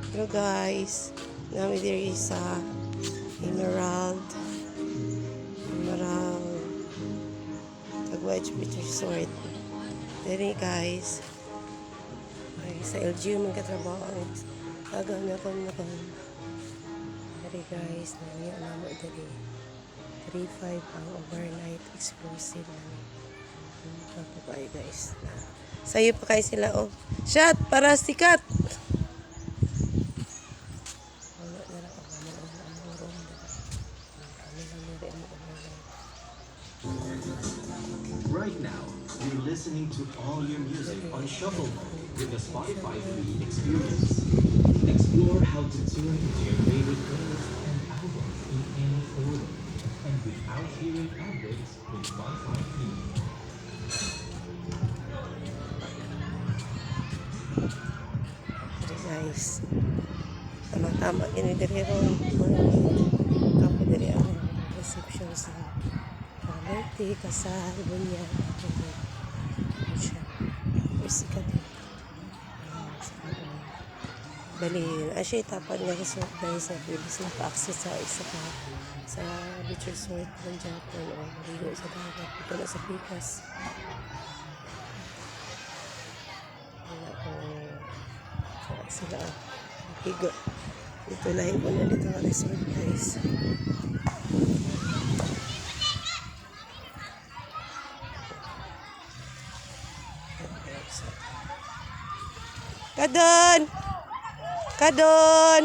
Hello guys, nami diri sa Emerald Tagway Beach Resort. Diri guys, ay, sa LGU man katrabaho ang agaw na kon. Diri guys, nami namo diri 3-5 ang overnight exclusive nami. Papay guys. Sayo pa kayo sila oh. Shot para sikat. Right now, you're listening to all your music on shuffle mode with the Spotify Free experience. Explore how to tune into your favorite playlists and albums in any order and without hearing updates with Spotify Free. Guys, tama gini diri ron kapo diri ang reception sa Palete, Kasal, Bunyag, siya. Sikat. Bali, siya itapan nga resort guys sa Philippines na pa-access sa isa pa sa beach resort ng Japan o marigo sa dagat. Ito na sa Pikas. Wala ko sila higo. Ito lang po na dito ang resort guys. Kadon! Kadon!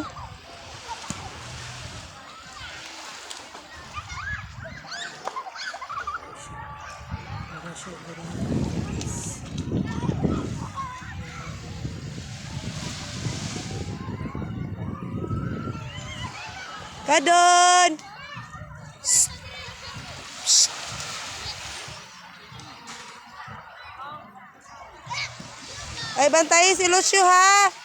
Kadon! Shh. Shh. Ay, bantayin si Lucio ha!